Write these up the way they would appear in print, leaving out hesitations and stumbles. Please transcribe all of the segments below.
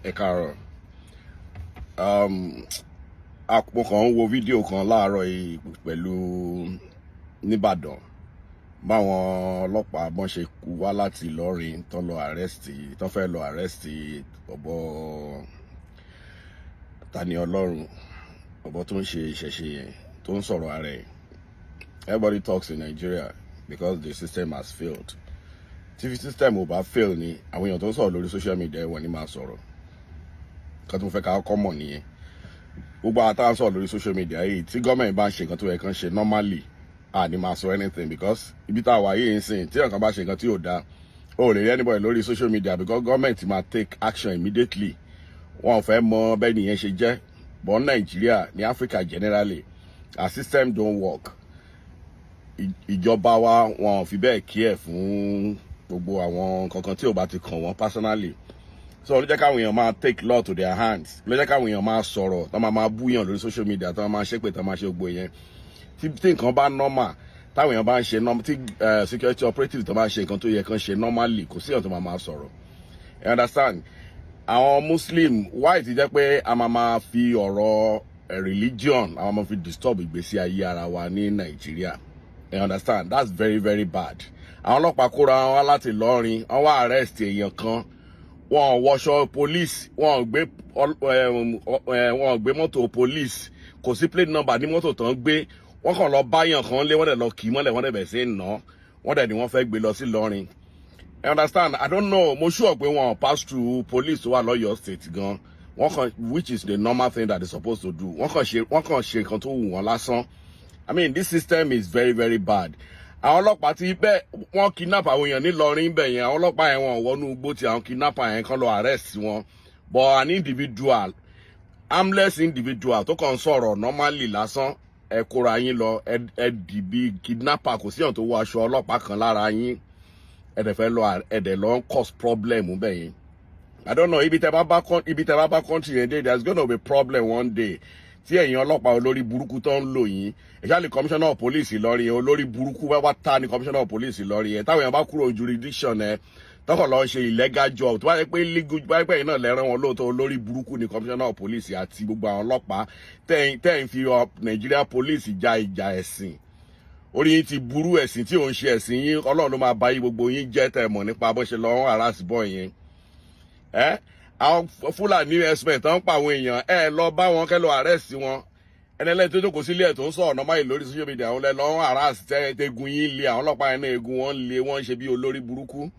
ẹ káàárọ̀. Àpò kan ń wo fídíò kan láàárọ̀ yìí pẹ̀lú nìbàdàn báwọn ọlọ́pàá bọ́n ṣe kú wá láti Ilorin tán fẹ́ lọ àrẹ́sì ọ̀bọ Tani Ọlọ́run, ọ̀bọ tó ń ṣe ìṣẹ̀ṣe yẹn tó ń sọ̀rọ̀ ara ẹ̀. Everybody talks in Nigeria because the system has failed. Tí system ò bá fail ni àwọn èèyàn tó ń sọ̀rọ̀ lórí social media wọn ni máa sọ̀rọ̀. Kan tó fẹ́ ká kọ́ mọ̀ nìyẹn. Gbogbo àwọn táwọn sọ̀rọ̀ lórí social media yìí tí gọ́ọ̀mẹ̀ntì bá ń ṣe nǹkan tó yẹ kán ṣe normally ni máa sọ anything because ibi tá a wà yìí ń sìn tí nǹkan bá ṣe nǹkan tí ò dáa o lè rí anybody lórí social media because gọ́ọ̀mẹ̀ntì máa take action immediately. Wọn ò fẹ́ mọ bẹ́ẹ̀ nìyẹn ṣe jẹ́ but Nigeria ní Africa generally our system don't work. Ìjọba wa wọn ò fi bẹ́ẹ̀ care fún gbogbo àwọn kankan tí ò bá ti kàn wọ́n personally. So ló jẹ́ káwọn èèyàn máa take law to their hands, ló jẹ́ káwọn èèyàn máa sọ̀rọ̀ tó máa búyàn lórí social media tó máa ṣépè tó máa ṣe gbogbo yẹn. Tí nǹkan bá normal táwọn èèyàn bá ń ṣe normal, tí security operatives tó máa ṣe nǹkan tó yẹ kán ṣe normally kò sí èèyàn tó máa sọ̀rọ̀. You understand? Àwọn Muslim why ti jẹ́ pé a máa fi ọ̀rọ̀ religion a máa fi disturb ìgbésí ayé ara wa ní Nàìjíríà. You understand? That's very very bad. Àwọn ọlọ́pàá kóra wọn láti Ìlọrin wọ́n wá arrest èèyàn kan, wọ́n wọṣọ police, wọ́n gbé mọ́tò police, kò sí plate number ní mọ́tò tán gbé, wọ́n kàn lọ báyàn kan lé, wọ́n dẹ̀ lọ kì í mọ́lẹ̀, wọ́n dẹ̀ bẹ̀ sí ná, wọ́n dẹ̀ ni wọ́n fẹ́ gbé lọ sí Ìlọrin. You understand? I don't know, mo sure pé wọ́n pass through police tó wà lọ́yọ̀ state gan, wọ́n kàn, which is the normal thing that they supposed to do. Wọ́n kàn ṣe nǹkan tó wù wọ́n lásán. I mean, this system is very very bad. Àwọn ọlọ́pàá ti bẹ́ẹ̀ wọ́n kidnap àwọn èèyàn ní Ìlọrin bẹ̀ yẹn, àwọn ọlọ́pàá yẹn wọ́n wọnú igbó tí àwọn kidnapper yẹn kan lọ arrest wọn, but an individual, harmless individual tó kàn sọ̀rọ̀ normally lásán ẹ kóra yín lọ ẹ dìbí kidnapper, kò sí ọ̀n tó wọ aṣọ ọlọ́pàá kan lára yín ẹ dẹ̀ fẹ́ lọ ẹ̀dẹ̀ lọ cause problem bẹ̀ yẹn. I don't know, ibi tẹ́ bá bá country yẹn dé, there's gonna be a problem one day. Tí ẹ̀yin ọlọ́pàá olórí burúkú tó ń lò yín, especially commissioner of police Ìlọrin olórí burúkú wá ta ni commissioner of police Ìlọrin yẹn, táwọn èèyàn bá kúrò jurisdiction ẹ̀ tọkàn lọ ṣe illegal job tó bá yẹ pé legal, bá yẹ pé ẹ̀yin náà lẹ́rán wọn lóòótọ́ olórí burúkú ni commissioner of police àti gbogbo àwọn ọlọ́pàá tẹ́ ń fi Nigeria police ja ìjà ẹ̀sìn. Orí yín ti burú, ẹ̀sìn tí ò ń ṣe ẹ̀sìn yín, Ọlọ́run ló máa bá yín gbogbo yín jẹ́ tẹ́ mọ̀ nípa bó ṣe lọ́wọ́ harass boy yẹn. Àwọn Fúlàní ẹ̀sìn tó ń pa àwọn èèyàn lọ bá wọn kẹ́ lọ arrest wọn. Ẹnẹlẹ́ tó jókòó sílé ẹ̀ tó ń sọ̀rọ̀ normal lórí social media àwọn lọ́wọ́ harass tẹ́gun yín lé, àwọn ọlọ́pàá yẹn náà egun wọn lé, wọ́n ń ṣe bí olórí burúkú.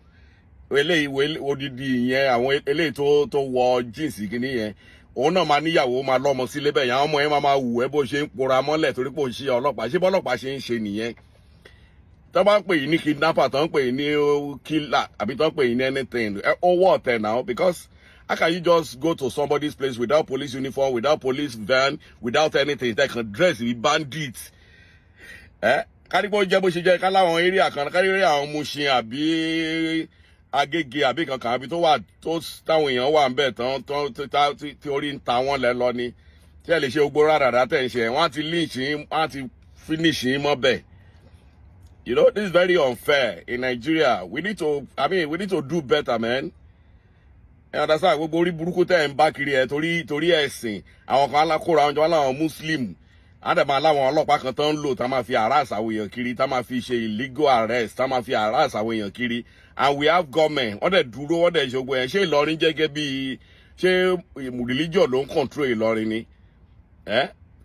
Eléyìí odidi yẹn, àwọn eléyìí tó wọ jeans kìíní yẹn, òun náà máa níyàwó máa lọ́mọ sílé bẹ́ẹ̀ yẹn, àwọn ọmọ yẹn máa wù ẹ́ bó ṣe ń pora mọ́lẹ̀ torí pé ò ń ṣe ọlọ́pàá, ṣé bọ́lọ́pàá ṣe ń ṣe nìyẹn. Tó bá ń pè yín ní kidnapper, tó ń pè yín ní killer àbí tó ń pè yín ní anything, ó wọ̀ ọ̀tẹ̀ now because how can you just go to somebody's place without police uniform, without police van, without anything? They can dress with bandits. Kárí bó jẹ́ bó ṣe jẹ́ ká láwọn area kan, kárí area àwọn Mushin àbí Agége àbí kankan àbí tó wà tó táwọn èèyàn wà ńbẹ̀ tán tí orí ń ta wọ́n lẹ lọ ni. Tí ẹ lè ṣe gbogbo rárá tẹ̀ ń ṣe, wọ́n á ti lynch yín, wọ́n á ti finish yín mọ́ bẹ̀. You know, this is very unfair in Nigeria. We need to do better, man. Ẹ understand, gbogbo orí burúkú tẹ́ ń bá kiri ẹ̀ torí ẹ̀sìn, àwọn kan alákòrò àwọn jọ láwọn Muslim, àdàmà láwọn ọlọ́pàá kan tó ń lò tá máa fi harass àwọn èèyàn kiri, tá máa fi ṣe illegal arrest, tá máa fi harass àwọn èèyàn kiri, and we have government, wọ́n dẹ̀ dúró, wọ́n dẹ̀ ṣògbó ẹ̀. Ṣé Ìlọrin jẹ́ gẹ́gẹ́ bí ṣé religion ló ń control Ìlọrin ni?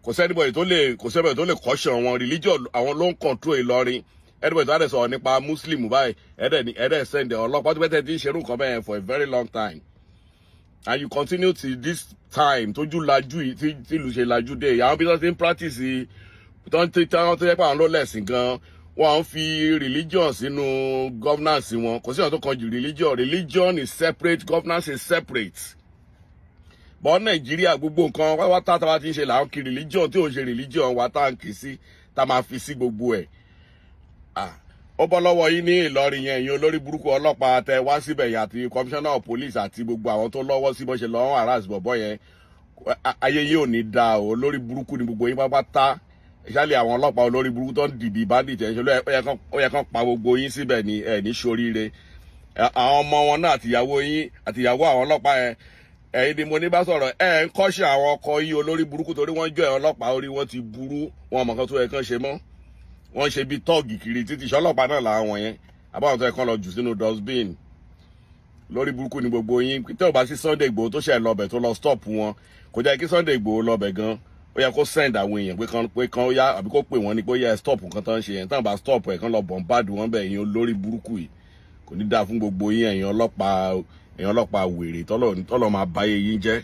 Kò sẹ́nibọ̀dì tó lè caution wọn, religion àwọn ló ń control Ìlọrin. Anybody tó sọ̀rọ̀ nípa Muslim báyìí ẹ̀dẹ̀ send ọlọ́pàá tó bẹ́ẹ̀ ti ń ṣerú nǹkan bẹ́ẹ̀ for a very long time. And you continue till this time tójú lajú tí ìlú ṣe lajú dé, àwọn bí wọ́n ti ń practice tó yẹ pé àwọn ló lẹ̀sìn gan, wọ́n ń fi religion sínú governance wọn, kò sí ọ̀n tó kan jù religion is separate, governance is separate. But Nàìjíríà gbogbo nǹkan wá tá ti ń ṣe làwọn kí religion tí ò ń ṣe religion wa tá ń kì í sí tá máa fi sí gbogbo ẹ̀. Ó bọ́ lọ́wọ́ yín ní Ìlọrin yẹn, ìyẹn olórí burúkú ọlọ́pàá tẹ wá síbẹ̀ yẹn àti commissioner of police àti gbogbo àwọn tó lọ́wọ́ sí bó ṣe lọ́wọ́ harass bọ̀bọ́ yẹn. Ayé yìí ò ní da o, olórí burúkú ni gbogbo yín pátá. Ìṣàlẹ̀ àwọn ọlọ́pàá olórí burúkú tó ń dìbì bandit ẹ̀ ṣe ó yẹ kán pa gbogbo yín síbẹ̀ ní ṣoríire. Àwọn ọmọ wọn náà àtìyàwó yín àtìyàwó àwọn ọlọ́pàá yẹn ẹ̀yin ni mo ní bá sọ̀rọ̀ ẹ̀ ń kọ́ṣẹ́ àwọn ọkọ yìí olórí burúkú torí wọ́n jọ ẹ̀ ọlọ́pàá orí wọn ti burú wọn mọ̀ kan tó yẹ kán ṣe mọ́ wọ́n ṣe bí tọ́ọ̀gì kiri títí ṣọlọ́pàá náà làwọn yẹn àbáwọn tó yẹ kán lọ jù sínú dustbin lórí burúkú ni gbogbo yín tẹ́ ò bá sí Sunday Igboho tó ṣẹ̀ lọ́bẹ̀ tó lọ stop wọn kò jẹ́ kí Sunday Igboho lọ́bẹ̀ gan ó yẹ kó send àwọn èèyàn pé kan ó yá àbí kó pè wọ́n ní pé ó yẹ stop nǹkan tó ń ṣe yẹn tán bá stop ẹ̀ kán lọ bombard wọn bẹ̀ ẹ̀yin olórí burúkú yìí kò ní dáa fún gbogbo yín ẹ̀yin ọlọ́pàá wèrè tọ́lọ́ máa báyé yín jẹ́.